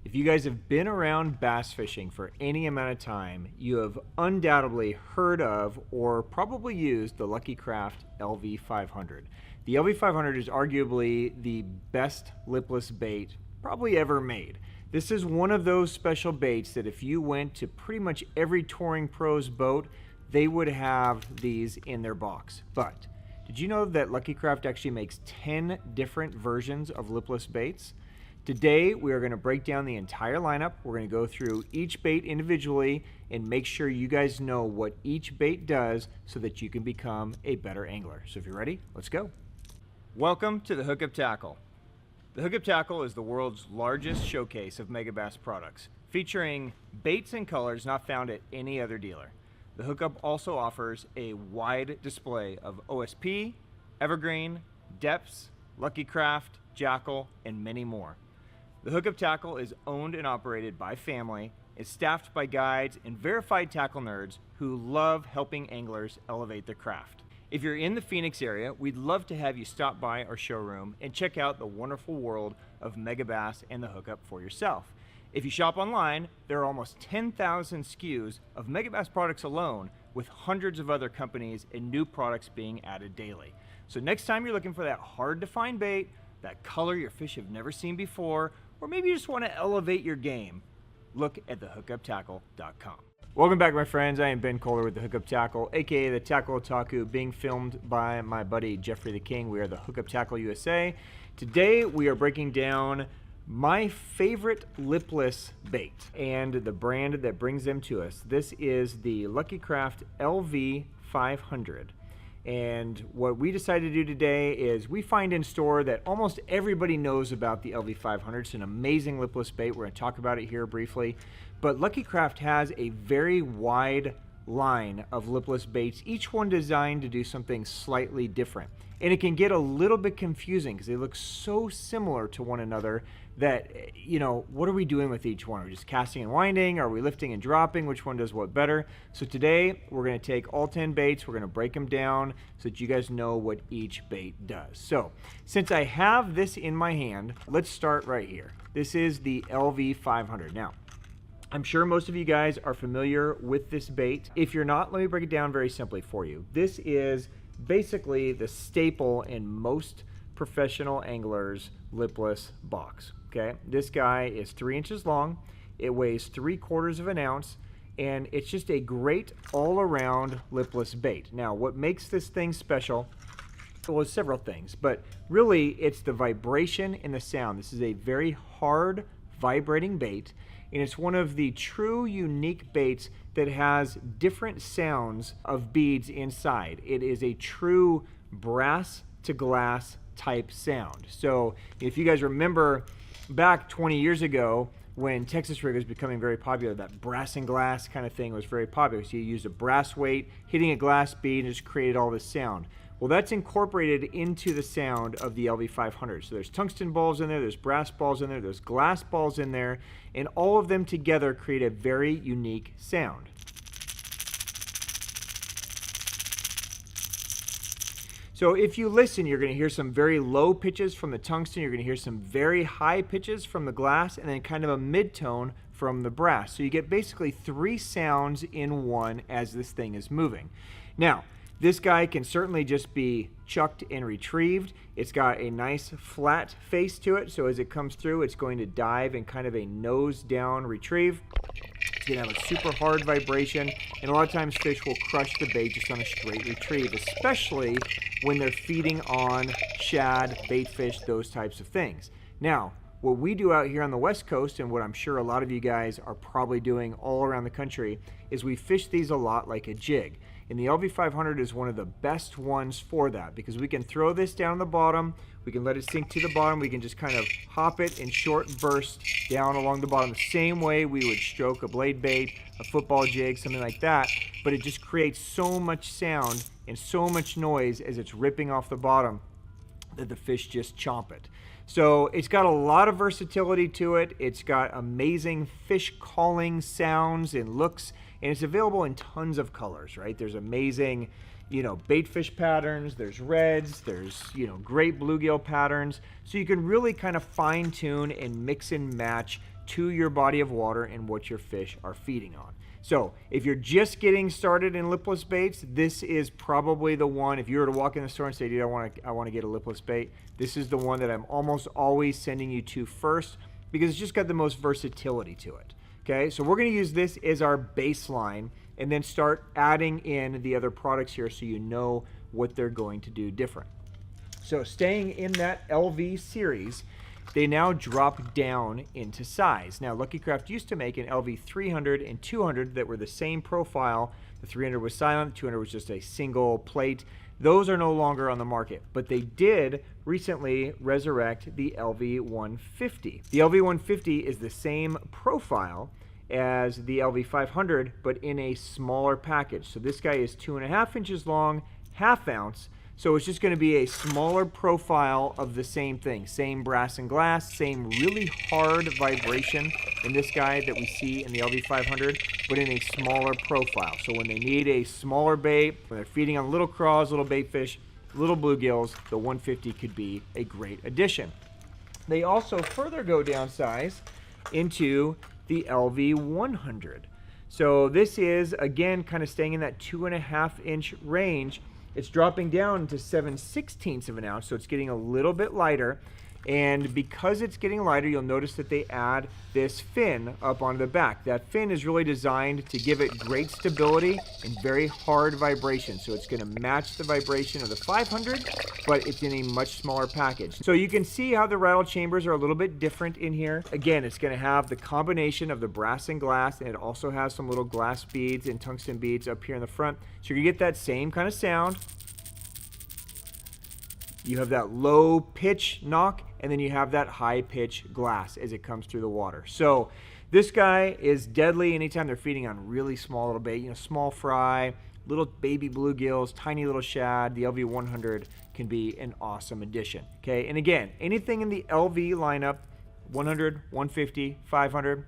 If you guys have been around bass fishing for any amount of time, you have undoubtedly heard of or probably used the Lucky Craft LV500. The LV500 is arguably the best lipless bait probably ever made. This is one of those special baits that if you went to pretty much every touring pro's boat, they would have these in their box. But did you know that Lucky Craft actually makes 10 different versions of lipless baits? Today, we are going to break down the entire lineup. We're going to go through each bait individually and make sure you guys know what each bait does so that you can become a better angler. So if you're ready, let's go. Welcome to the Hookup Tackle. The Hookup Tackle is the world's largest showcase of megabass products, featuring baits and colors not found at any other dealer. The Hookup also offers a wide display of OSP, Evergreen, Depths, Lucky Craft, Jackal, and many more. The Hookup Tackle is owned and operated by family, is staffed by guides and verified tackle nerds who love helping anglers elevate their craft. If you're in the Phoenix area, we'd love to have you stop by our showroom and check out the wonderful world of megabass and the Hookup for yourself. If you shop online, there are almost 10,000 SKUs of megabass products alone, with hundreds of other companies and new products being added daily. So next time you're looking for that hard to find bait, that color your fish have never seen before, or maybe you just want to elevate your game, look at thehookuptackle.com. Welcome back, my friends. I am Ben Kohler with the Hookup Tackle, aka the Tackle Otaku, being filmed by my buddy Jeffrey the King. We are the Hookup Tackle USA. Today we are breaking down my favorite lipless bait and the brand that brings them to us. This is the Lucky Craft LV500. And what we decided to do today is we find in store that almost everybody knows about the LV500. It's an amazing lipless bait. We're going to talk about it here briefly. But Lucky Craft has a very wide line of lipless baits, each one designed to do something slightly different. And it can get a little bit confusing because they look so similar to one another that, you know, what are we doing with each one? Are we just casting and winding? Are we lifting and dropping? Which one does what better? So today we're going to take all 10 baits, we're going to break them down so that you guys know what each bait does. So since I have this in my hand, let's start right here. This is the LV500. Now, I'm sure most of you guys are familiar with this bait. If you're not, let me break it down very simply for you. This is basically the staple in most professional anglers' lipless box. Okay, this guy is 3 inches long, it weighs 3/4 of an ounce, and it's just a great all-around lipless bait. Now, what makes this thing special, well, it's several things, but really it's the vibration and the sound. This is a very hard vibrating bait, and it's one of the true unique baits that has different sounds of beads inside. It is a true brass to glass type sound. So if you guys remember back 20 years ago when Texas rig was becoming very popular, that brass and glass kind of thing was very popular. So you used a brass weight hitting a glass bead and just created all this sound. Well, that's incorporated into the sound of the LV500. So there's tungsten balls in there, there's brass balls in there, there's glass balls in there, and all of them together create a very unique sound. So if you listen, you're going to hear some very low pitches from the tungsten, you're going to hear some very high pitches from the glass, and then kind of a mid-tone from the brass. So you get basically 3 sounds in one as this thing is moving. Now, this guy can certainly just be chucked and retrieved. It's got a nice flat face to it, so as it comes through, it's going to dive in kind of a nose down retrieve. It's going to have a super hard vibration, and a lot of times fish will crush the bait just on a straight retrieve, especially when they're feeding on shad, bait fish, those types of things. Now, what we do out here on the West Coast, and what I'm sure a lot of you guys are probably doing all around the country, is we fish these a lot like a jig. And the LV500 is one of the best ones for that because we can throw this down the bottom, we can let it sink to the bottom, we can just kind of hop it in short bursts down along the bottom the same way we would stroke a blade bait, a football jig, something like that, but it just creates so much sound and so much noise as it's ripping off the bottom that the fish just chomp it. So it's got a lot of versatility to it. It's got amazing fish calling sounds and looks, and it's available in tons of colors, right? There's amazing, you know, bait fish patterns, there's reds, there's, you know, great bluegill patterns. So you can really kind of fine tune and mix and match to your body of water and what your fish are feeding on. So if you're just getting started in lipless baits, this is probably the one. If you were to walk in the store and say, dude, I want to get a lipless bait, this is the one that I'm almost always sending you to first, because it's just got the most versatility to it. Okay, so we're going to use this as our baseline and then start adding in the other products here so you know what they're going to do different. So staying in that LV series, they now drop down into size. Now, Lucky Craft used to make an LV 300 and 200 that were the same profile. The 300 was silent, the 200 was just a single plate. Those are no longer on the market, but they did recently resurrect the LV 150. The LV 150 is the same profile as the LV 500, but in a smaller package. So this guy is 2.5 inches long, ½ ounce. So it's just going to be a smaller profile of the same thing. Same brass and glass, same really hard vibration in this guy that we see in the LV 500, but in a smaller profile. So when they need a smaller bait, when they're feeding on little craws, little bait fish, little bluegills, the 150 could be a great addition. They also further go down size into the LV 100. So this is, again, kind of staying in that 2.5 inch range. It's dropping down to 7/16 of an ounce, so it's getting a little bit lighter. And because it's getting lighter, you'll notice that they add this fin up onto the back. That fin is really designed to give it great stability and very hard vibration. So it's going to match the vibration of the 500, but it's in a much smaller package. So you can see how the rattle chambers are a little bit different in here. Again, it's going to have the combination of the brass and glass, and it also has some little glass beads and tungsten beads up here in the front. So you're going to get that same kind of sound. You have that low pitch knock, and then you have that high pitch glass as it comes through the water. So this guy is deadly anytime they're feeding on really small little bait, you know, small fry, little baby bluegills, tiny little shad. The LV 100 can be an awesome addition. Okay, and again, anything in the LV lineup, 100, 150, 500,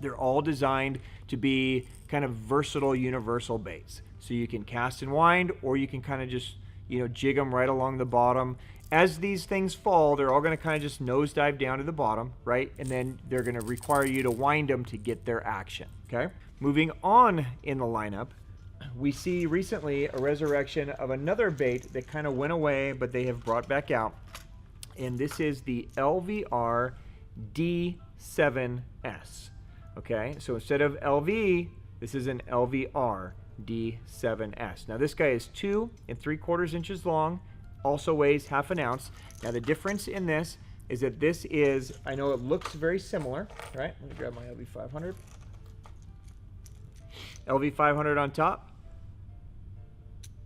they're all designed to be kind of versatile, universal baits. So you can cast and wind, or you can kind of just, you know, jig them right along the bottom. As these things fall, they're all going to kind of just nosedive down to the bottom, right? And then they're going to require you to wind them to get their action, okay? Moving on in the lineup, we see recently a resurrection of another bait that kind of went away, but they have brought back out. And this is the Lvr D7s, okay? So instead of LV, this is an Lvr D7s. Now this guy is 2 3/4 inches long, also weighs ½ an ounce. Now the difference in this is that this is, I know it looks very similar, right? Let me grab my LV 500. LV 500 on top,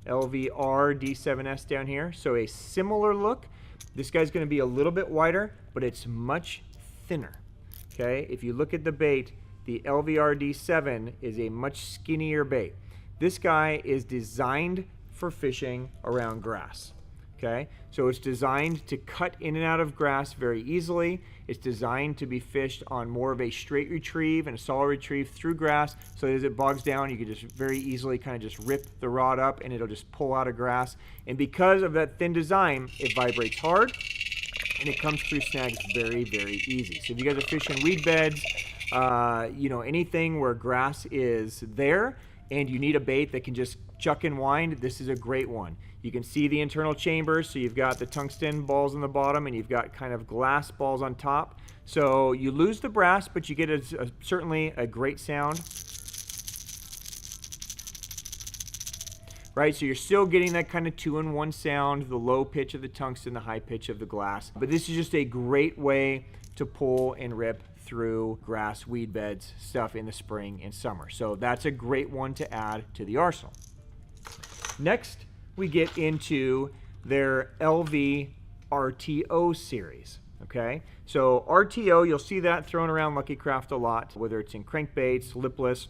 Lvr D7s down here. So a similar look. This guy's going to be a little bit wider, but it's much thinner. Okay, if you look at the bait, the Lvr D7 is a much skinnier bait. This guy is designed for fishing around grass. Okay, so it's designed to cut in and out of grass very easily. It's designed to be fished on more of a straight retrieve and a solid retrieve through grass, so as it bogs down, you can just very easily kind of just rip the rod up and it'll just pull out of grass. And because of that thin design, it vibrates hard and it comes through snags very, very easy. So if you guys are fishing weed beds, you know, anything where grass is there and you need a bait that can just chuck and wind, this is a great one. You can see the internal chambers, so you've got the tungsten balls on the bottom and you've got kind of glass balls on top. So you lose the brass, but you get certainly a great sound. Right, so you're still getting that kind of 2-in-1 sound, the low pitch of the tungsten, the high pitch of the glass. But this is just a great way to pull and rip through grass, weed beds, stuff in the spring and summer. So that's a great one to add to the arsenal. Next, we get into their LV RTO series. Okay, so RTO, you'll see that thrown around Lucky Craft a lot, whether it's in crankbaits, lipless.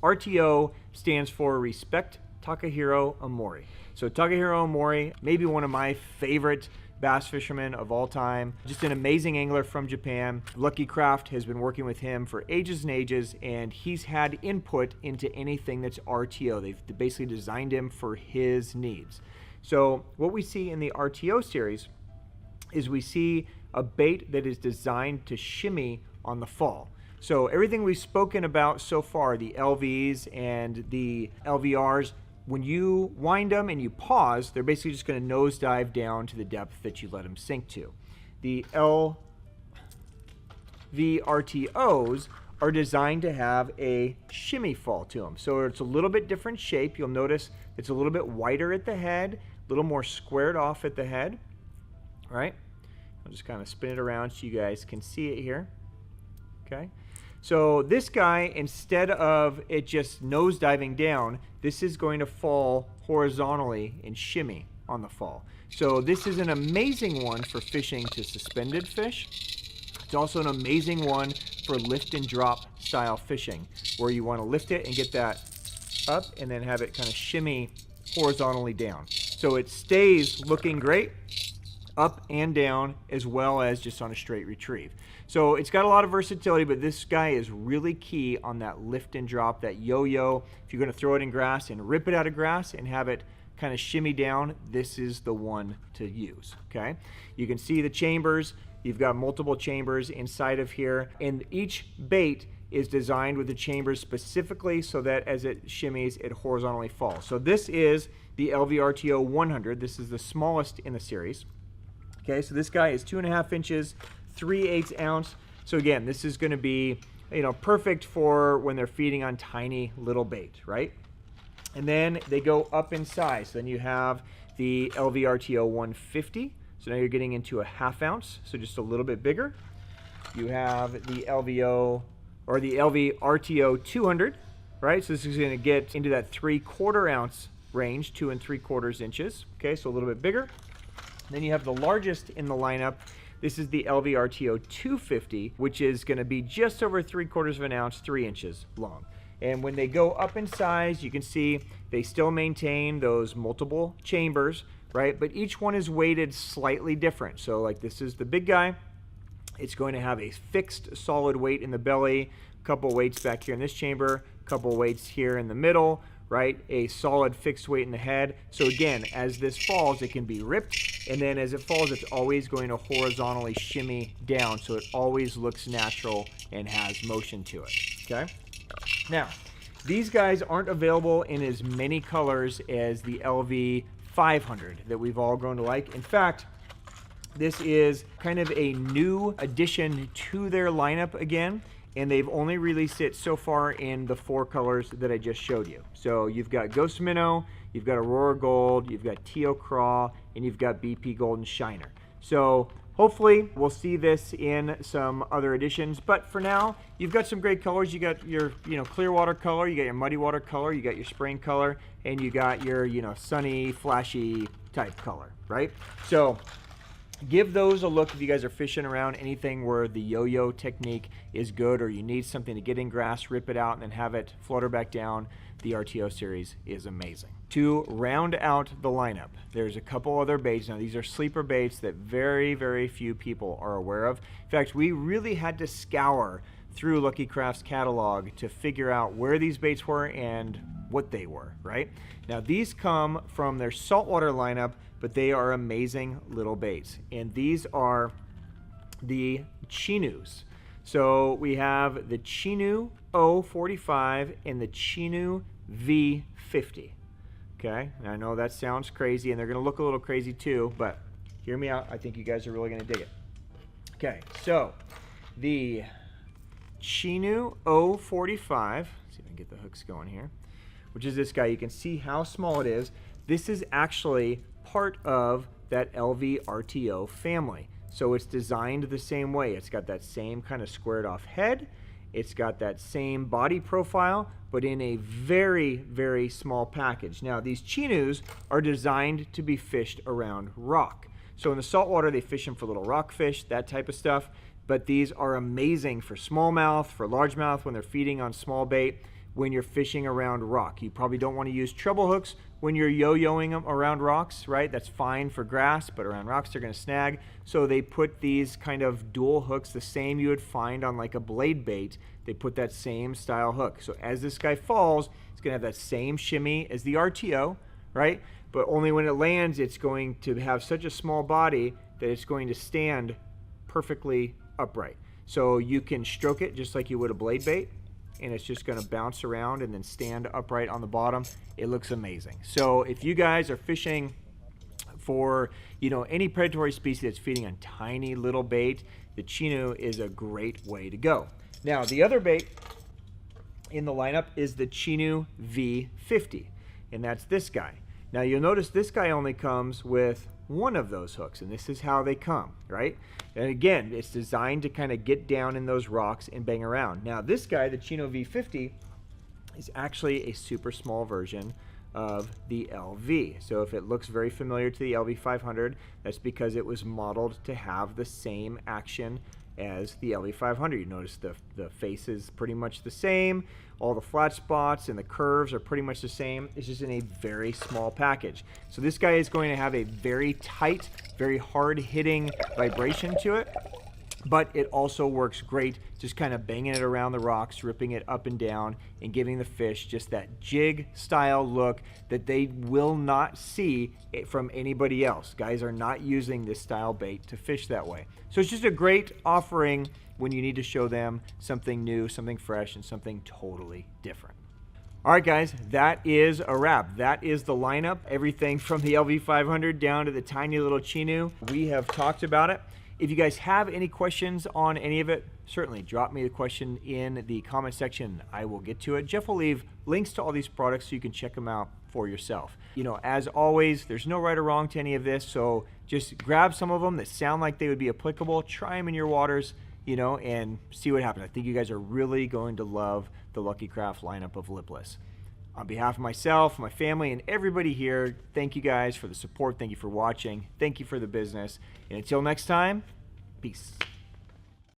RTO stands for Respect Takahiro Omori. So Takahiro Omori, maybe one of my favorite bass fisherman of all time. Just an amazing angler from Japan. Lucky Craft has been working with him for ages and ages, and he's had input into anything that's RTO. They've basically designed him for his needs. So what we see in the RTO series is we see a bait that is designed to shimmy on the fall. So everything we've spoken about so far, the LVs and the LVRs, when you wind them and you pause, they're basically just going to nosedive down to the depth that you let them sink to. The LV RTOs are designed to have a shimmy fall to them. So it's a little bit different shape. You'll notice it's a little bit wider at the head, a little more squared off at the head. All right? I'll just kind of spin it around so you guys can see it here. Okay? So this guy, instead of it just nosediving down, this is going to fall horizontally and shimmy on the fall. So this is an amazing one for fishing to suspended fish. It's also an amazing one for lift and drop style fishing, where you want to lift it and get that up and then have it kind of shimmy horizontally down. So it stays looking great up and down, as well as just on a straight retrieve. So it's got a lot of versatility, but this guy is really key on that lift and drop, that yo-yo. If you're going to throw it in grass and rip it out of grass and have it kind of shimmy down, this is the one to use, okay? You can see the chambers. You've got multiple chambers inside of here, and each bait is designed with the chambers specifically so that as it shimmies, it horizontally falls. So this is the Lvr RTO 100. This is the smallest in the series. Okay, so this guy is 2.5 inches, 3/8 ounce. So again, this is going to be, you know, perfect for when they're feeding on tiny little bait, right? And then they go up in size. So then you have the Lvr RTO 150. So now you're getting into a 1/2 ounce, so just a little bit bigger. You have the LVO or the Lv RTO 200, right? So this is going to get into that 3/4 ounce range, 2 3/4 inches. Okay, so a little bit bigger. Then you have the largest in the lineup. This is the Lv RTO 250, which is going to be just over 3/4 ounce, 3 inches long. And when they go up in size, you can see they still maintain those multiple chambers, right? But each one is weighted slightly different. So like this is the big guy. It's going to have a fixed solid weight in the belly, a couple weights back here in this chamber, a couple weights here in the middle, right? A solid fixed weight in the head. So again, as this falls, it can be ripped, and then as it falls, it's always going to horizontally shimmy down, so it always looks natural and has motion to it, okay? Now, these guys aren't available in as many colors as the Lv 500 that we've all grown to like. In fact, this is kind of a new addition to their lineup again, and they've only released it so far in the 4 colors that I just showed you. So you've got Ghost Minnow, you've got Aurora Gold, you've got Teal Craw, and you've got BP Golden Shiner. So hopefully we'll see this in some other editions, but for now, you've got some great colors. You got your, clear water color, you got your muddy water color, you got your spring color, and you got your, sunny, flashy type color, right? So give those a look if you guys are fishing around anything where the yo-yo technique is good, or you need something to get in grass, rip it out, and then have it flutter back down. The RTO series is amazing. To round out the lineup, there's a couple other baits. Now these are sleeper baits that very, very few people are aware of. In fact, we really had to scour through Lucky Craft's catalog to figure out where these baits were and what they were, right? Now these come from their saltwater lineup, but they are amazing little baits. And these are the Chinus. So we have the Chinu O-45 and the Chinu V-50. Okay, and I know that sounds crazy, and they're gonna look a little crazy too, but hear me out. I think you guys are really gonna dig it. Okay, so the Chinu O-45, see if I can get the hooks going here, which is this guy. You can see how small it is. This is actually part of that Lv RTO family. So it's designed the same way. It's got that same kind of squared off head. It's got that same body profile, but in a very, very small package. Now, these Chinus are designed to be fished around rock. So in the saltwater, they fish them for little rockfish, that type of stuff. But these are amazing for smallmouth, for largemouth when they're feeding on small bait. when you're fishing around rock. You probably don't want to use treble hooks when you're yo-yoing them around rocks, right? That's fine for grass, but around rocks they're going to snag. So they put these kind of dual hooks, the same you would find on like a blade bait. They put that same style hook. So as this guy falls, it's going to have that same shimmy as the RTO, right? But only when it lands, it's going to have such a small body that it's going to stand perfectly upright. So you can stroke it just like you would a blade bait, and it's just going to bounce around and then stand upright on the bottom. It looks amazing. So if you guys are fishing for, you know, any predatory species that's feeding on tiny little bait, the Chinu is a great way to go. Now, the other bait in the lineup is the Chinu V-50, and that's this guy. Now, you'll notice this guy only comes with one of those hooks, and this is how they come, right? And again, it's designed to kind of get down in those rocks and bang around. Now, this guy, the Chinu V-50, is actually a super small version of the LV. So if it looks very familiar to the LV500, that's because it was modeled to have the same action as the LV500. You notice the face is pretty much the same. All the flat spots and the curves are pretty much the same. It's just in a very small package. So this guy is going to have a very tight, very hard-hitting vibration to it, but it also works great just kind of banging it around the rocks, ripping it up and down, and giving the fish just that jig-style look that they will not see from anybody else. Guys are not using this style bait to fish that way. So it's just a great offering when you need to show them something new, something fresh, and something totally different. All right, guys, that is a wrap. That is the lineup. Everything from the LV500 down to the tiny little Chinu. We have talked about it. If you guys have any questions on any of it, certainly drop me the question in the comment section. I will get to it. Jeff will leave links to all these products so you can check them out for yourself. You know, as always, there's no right or wrong to any of this, so just grab some of them that sound like they would be applicable, try them in your waters, you know, and see what happens. I think you guys are really going to love the Lucky Craft lineup of Lipless. On behalf of myself, my family, and everybody here, thank you guys for the support. Thank you for watching. Thank you for the business. And until next time, peace.